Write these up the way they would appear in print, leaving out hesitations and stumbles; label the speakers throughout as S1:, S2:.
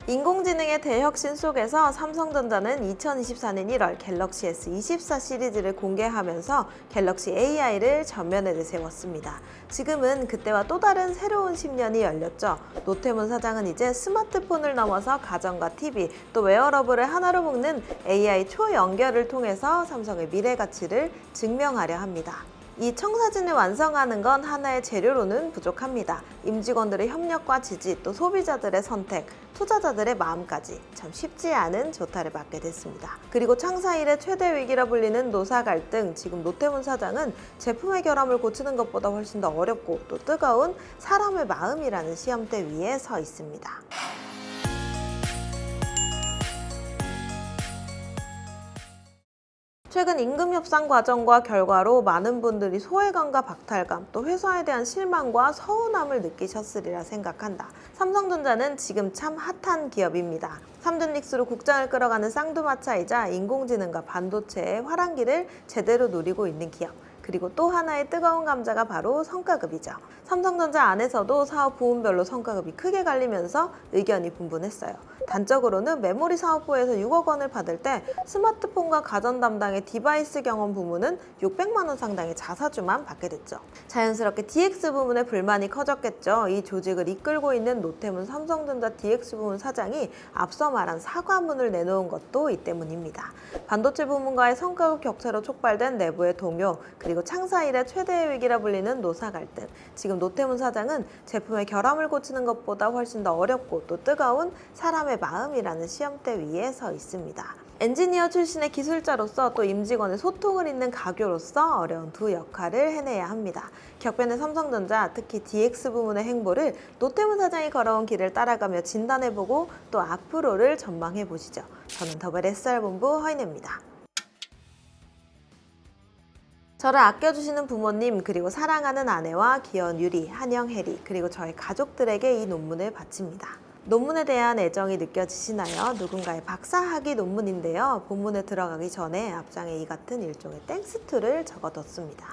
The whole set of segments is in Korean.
S1: 인공지능의 대혁신 속에서 삼성전자는 2024년 1월 갤럭시 S24 시리즈를 공개하면서 갤럭시 AI를 전면에 내세웠습니다. 지금은 그때와 또 다른 새로운 10년이 열렸죠. 노태문 사장은 이제 스마트폰을 넘어서 가전과 TV, 또 웨어러블을 하나로 묶는 AI 초연결을 통해서 삼성의 미래 가치를 증명하려 합니다. 이 청사진을 완성하는 건 하나의 재료로는 부족합니다. 임직원들의 협력과 지지, 또 소비자들의 선택, 투자자들의 마음까지 참 쉽지 않은 조타를 맞게 됐습니다. 그리고 창사 일의 최대 위기라 불리는 노사 갈등, 지금 노태문 사장은 제품의 결함을 고치는 것보다 훨씬 더 어렵고 또 뜨거운 사람의 마음이라는 시험대 위에 서 있습니다. 최근 임금 협상 과정과 결과로 많은 분들이 소외감과 박탈감, 또 회사에 대한 실망과 서운함을 느끼셨으리라 생각한다. 삼성전자는 지금 참 핫한 기업입니다. 3등 릭스로 국장을 끌어가는 쌍두마차이자 인공지능과 반도체의 화랑기를 제대로 누리고 있는 기업. 그리고 또 하나의 뜨거운 감자가 바로 성과급이죠. 삼성전자 안에서도 사업 부문별로 성과급이 크게 갈리면서 의견이 분분했어요. 단적으로는 메모리 사업부에서 6억 원을 받을 때 스마트폰과 가전 담당의 디바이스 경험 부문은 600만 원 상당의 자사주만 받게 됐죠. 자연스럽게 DX 부문의 불만이 커졌겠죠. 이 조직을 이끌고 있는 노태문 삼성전자 DX 부문 사장이 앞서 말한 사과문을 내놓은 것도 이 때문입니다. 반도체 부문과의 성과급 격차로 촉발된 내부의 동요, 그리고 창사 일의 최대의 위기라 불리는 노사 갈등. 지금 노태문 사장은 제품의 결함을 고치는 것보다 훨씬 더 어렵고 또 뜨거운 사람의 마음이라는 시험대 위에 서 있습니다. 엔지니어 출신의 기술자로서 또 임직원의 소통을 잇는 가교로서 어려운 두 역할을 해내야 합니다. 격변의 삼성전자, 특히 DX 부문의 행보를 노태문 사장이 걸어온 길을 따라가며 진단해보고 또 앞으로를 전망해보시죠. 저는 더블 SR본부 허인혜입니다. 저를 아껴주시는 부모님, 그리고 사랑하는 아내와 귀여운 유리, 한영, 혜리, 그리고 저희 가족들에게 이 논문을 바칩니다. 논문에 대한 애정이 느껴지시나요? 누군가의 박사학위 논문인데요. 본문에 들어가기 전에 앞장에 이 같은 일종의 땡스투를 적어뒀습니다.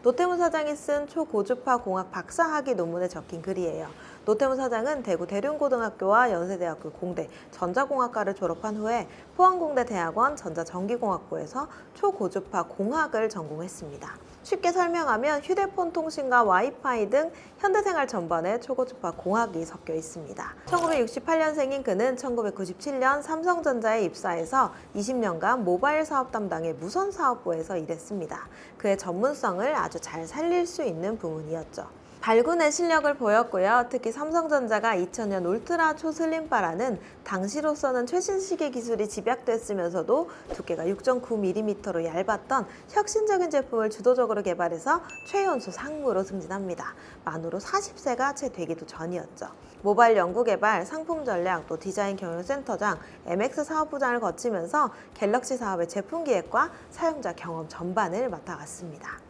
S1: 노태문 사장이 쓴 초고주파 공학 박사학위 논문에 적힌 글이에요. 노태문 사장은 대구 대륜고등학교와 연세대학교 공대 전자공학과를 졸업한 후에 포항공대 대학원 전자전기공학부에서 초고주파 공학을 전공했습니다. 쉽게 설명하면 휴대폰 통신과 와이파이 등 현대생활 전반에 초고주파 공학이 섞여 있습니다. 1968년생인 그는 1997년 삼성전자에 입사해서 20년간 모바일 사업 담당의 무선사업부에서 일했습니다. 그의 전문성을 아주 잘 살릴 수 있는 부문이었죠. 발군의 실력을 보였고요. 특히 삼성전자가 2000년 울트라 초슬림바라는 당시로서는 최신식의 기술이 집약됐으면서도 두께가 6.9mm로 얇았던 혁신적인 제품을 주도적으로 개발해서 최연소 상무로 승진합니다. 만으로 40세가 채 되기도 전이었죠. 모바일 연구개발, 상품 전략, 또 디자인 경영센터장, MX 사업부장을 거치면서 갤럭시 사업의 제품 기획과 사용자 경험 전반을 맡아갔습니다.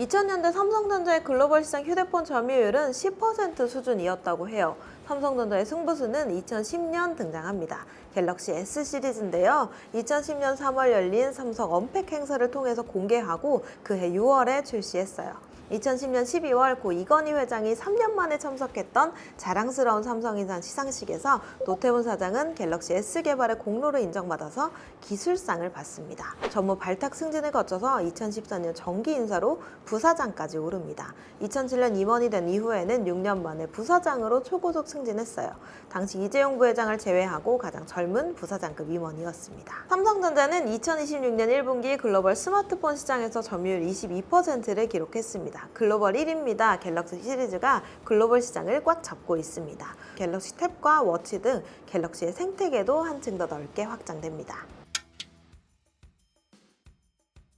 S1: 2000년대 삼성전자의 글로벌 시장 휴대폰 점유율은 10% 수준이었다고 해요. 삼성전자의 승부수는 2010년 등장합니다. 갤럭시 S 시리즈인데요. 2010년 3월 열린 삼성 언팩 행사를 통해서 공개하고 그해 6월에 출시했어요. 2010년 12월 고 이건희 회장이 3년 만에 참석했던 자랑스러운 삼성인산 시상식에서 노태문 사장은 갤럭시 S 개발의 공로를 인정받아서 기술상을 받습니다. 전무 발탁 승진을 거쳐서 2014년 정기 인사로 부사장까지 오릅니다. 2007년 임원이 된 이후에는 6년 만에 부사장으로 초고속 승진했어요. 당시 이재용 부회장을 제외하고 가장 젊은 부사장급 임원이었습니다. 삼성전자는 2026년 1분기 글로벌 스마트폰 시장에서 점유율 22%를 기록했습니다. 글로벌 1위입니다. 갤럭시 시리즈가 글로벌 시장을 꽉 잡고 있습니다. 갤럭시 탭과 워치 등 갤럭시의 생태계도 한층 더 넓게 확장됩니다.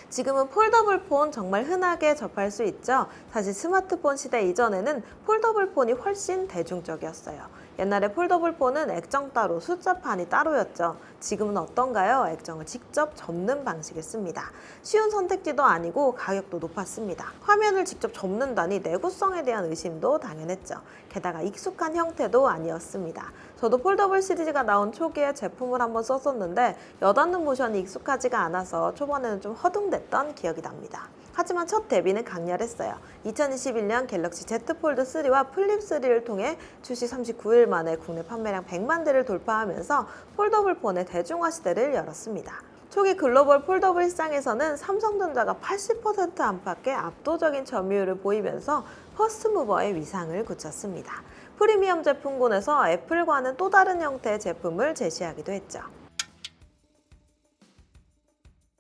S1: 지금은 폴더블 폰 정말 흔하게 접할 수 있죠. 사실 스마트폰 시대 이전에는 폴더블 폰이 훨씬 대중적이었어요. 옛날에 폴더블 폰은 액정 따로, 숫자판이 따로였죠. 지금은 어떤가요? 액정을 직접 접는 방식을 씁니다. 쉬운 선택지도 아니고 가격도 높았습니다. 화면을 직접 접는다니 내구성에 대한 의심도 당연했죠. 게다가 익숙한 형태도 아니었습니다. 저도 폴더블 시리즈가 나온 초기에 제품을 한번 썼었는데 여닫는 모션이 익숙하지가 않아서 초반에는 좀 허둥댔던 기억이 납니다. 하지만 첫 데뷔는 강렬했어요. 2021년 갤럭시 Z 폴드 3와 플립 3를 통해 출시 39일 만에 국내 판매량 100만 대를 돌파하면서 폴더블 폰의 대중화 시대를 열었습니다. 초기 글로벌 폴더블 시장에서는 삼성전자가 80% 안팎의 압도적인 점유율을 보이면서 퍼스트무버의 위상을 굳혔습니다. 프리미엄 제품군에서 애플과는 또 다른 형태의 제품을 제시하기도 했죠.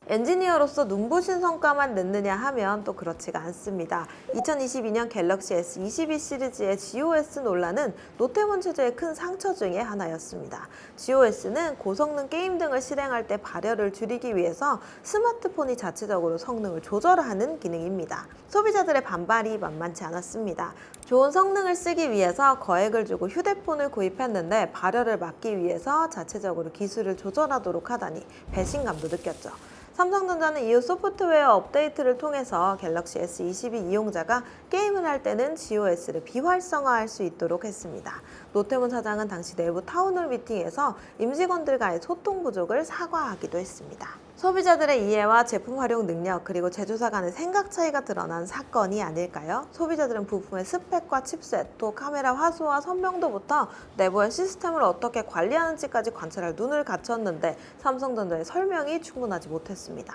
S1: 엔지니어로서 눈부신 성과만 냈느냐 하면 또 그렇지가 않습니다. 2022년 갤럭시 S22 시리즈의 GOS 논란은 노태문 체제의 큰 상처 중에 하나였습니다. GOS는 고성능 게임 등을 실행할 때 발열을 줄이기 위해서 스마트폰이 자체적으로 성능을 조절하는 기능입니다. 소비자들의 반발이 만만치 않았습니다. 좋은 성능을 쓰기 위해서 거액을 주고 휴대폰을 구입했는데 발열을 막기 위해서 자체적으로 기술을 조절하도록 하다니 배신감도 느꼈죠. 삼성전자는 이후 소프트웨어 업데이트를 통해서 갤럭시 S22 이용자가 게임을 할 때는 GOS를 비활성화할 수 있도록 했습니다. 노태문 사장은 당시 내부 타운홀 미팅에서 임직원들과의 소통 부족을 사과하기도 했습니다. 소비자들의 이해와 제품 활용 능력 그리고 제조사 간의 생각 차이가 드러난 사건이 아닐까요? 소비자들은 부품의 스펙과 칩셋, 또 카메라 화소와 선명도부터 내부의 시스템을 어떻게 관리하는지까지 관찰할 눈을 갖췄는데 삼성전자의 설명이 충분하지 못했습니다.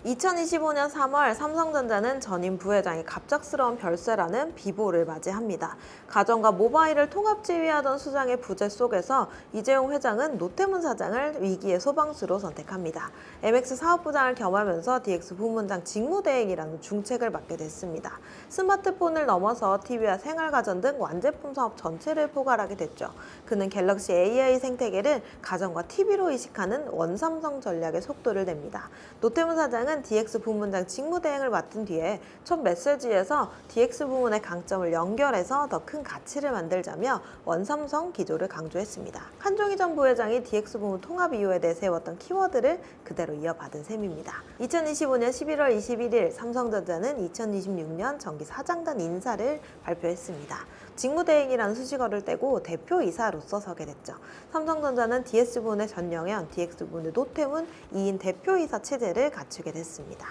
S1: 2025년 3월 삼성전자는 전임 부회장이 갑작스러운 별세라는 비보를 맞이합니다. 가전과 모바일을 통합 지휘하던 수장의 부재 속에서 이재용 회장은 노태문 사장을 위기의 소방수로 선택합니다. MX 사업부장을 겸하면서 DX 부문장 직무대행이라는 중책을 맡게 됐습니다. 스마트폰을 넘어서 TV와 생활가전 등 완제품 사업 전체를 포괄하게 됐죠. 그는 갤럭시 AI 생태계를 가전과 TV로 이식하는 원삼성 전략의 속도를 냅니다. 노태문 사장은 DX 부문장 직무대행을 맡은 뒤에 첫 메시지에서 DX 부문의 강점을 연결해서 더 큰 가치를 만들자며 원삼성 기조를 강조했습니다. 한종희 전 부회장이 DX 부문 통합 이유에 내세웠던 키워드를 그대로 이어받은 셈입니다. 2025년 11월 21일 삼성전자는 2026년 정기 사장단 인사를 발표했습니다. 직무대행이라는 수식어를 떼고 대표이사로서 서게 됐죠. 삼성전자는 DS 부문의 전영현, DX 부문의 노태문 2인 대표이사 체제를 갖추게 됐습니다.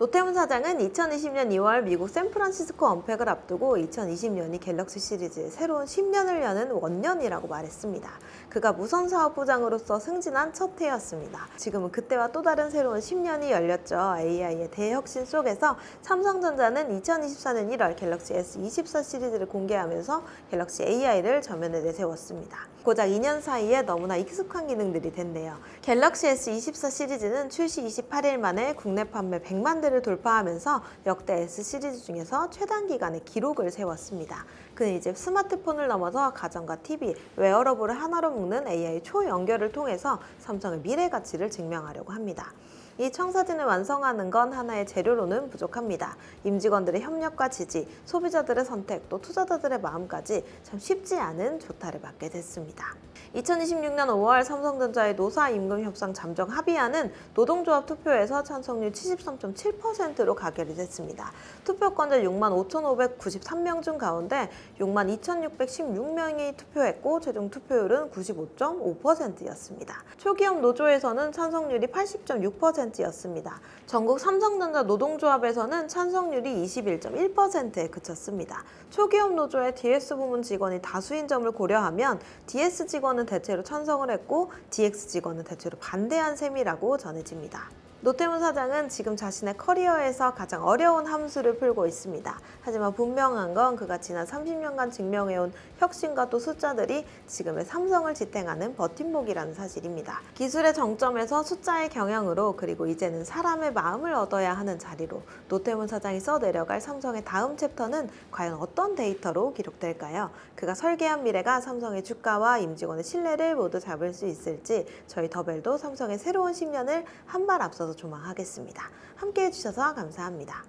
S1: 노태문 사장은 2020년 2월 미국 샌프란시스코 언팩을 앞두고 2020년이 갤럭시 시리즈의 새로운 10년을 여는 원년이라고 말했습니다. 그가 무선사업부장으로서 승진한 첫 해였습니다. 지금은 그때와 또 다른 새로운 10년이 열렸죠. AI의 대혁신 속에서 삼성전자는 2024년 1월 갤럭시 S24 시리즈를 공개하면서 갤럭시 AI를 전면에 내세웠습니다. 고작 2년 사이에 너무나 익숙한 기능들이 됐네요. 갤럭시 S24 시리즈는 출시 28일 만에 국내 판매 100만 대를 돌파하면서 역대 S 시리즈 중에서 최단 기간의 기록을 세웠습니다. 그는 이제 스마트폰을 넘어서 가전과 TV, 웨어러블을 하나로 묶는 AI 초연결을 통해서 삼성의 미래 가치를 증명하려고 합니다. 이 청사진을 완성하는 건 하나의 재료로는 부족합니다. 임직원들의 협력과 지지, 소비자들의 선택, 또 투자자들의 마음까지 참 쉽지 않은 조타를 받게 됐습니다. 2026년 5월 삼성전자의 노사임금협상 잠정 합의안은 노동조합 투표에서 찬성률 73.7%로 가결이 됐습니다. 투표권자 65,593명 중 가운데 62,616명이 투표했고 최종 투표율은 95.5%였습니다. 초기업 노조에서는 찬성률이 80.6%였습니다. 전국 삼성전자 노동조합에서는 찬성률이 21.1%에 그쳤습니다. 초기업 노조의 DS 부문 직원이 다수인 점을 고려하면 DS 직원은 대체로 찬성을 했고 DX 직원은 대체로 반대한 셈이라고 전해집니다. 노태문 사장은 지금 자신의 커리어에서 가장 어려운 함수를 풀고 있습니다. 하지만 분명한 건 그가 지난 30년간 증명해온 혁신과 또 숫자들이 지금의 삼성을 지탱하는 버팀목이라는 사실입니다. 기술의 정점에서 숫자의 경영으로 그리고 이제는 사람의 마음을 얻어야 하는 자리로 노태문 사장이 써내려갈 삼성의 다음 챕터는 과연 어떤 데이터로 기록될까요? 그가 설계한 미래가 삼성의 주가와 임직원의 신뢰를 모두 잡을 수 있을지 저희 더벨도 삼성의 새로운 10년을 한 발 앞서서 조망하겠습니다. 함께해 주셔서 감사합니다.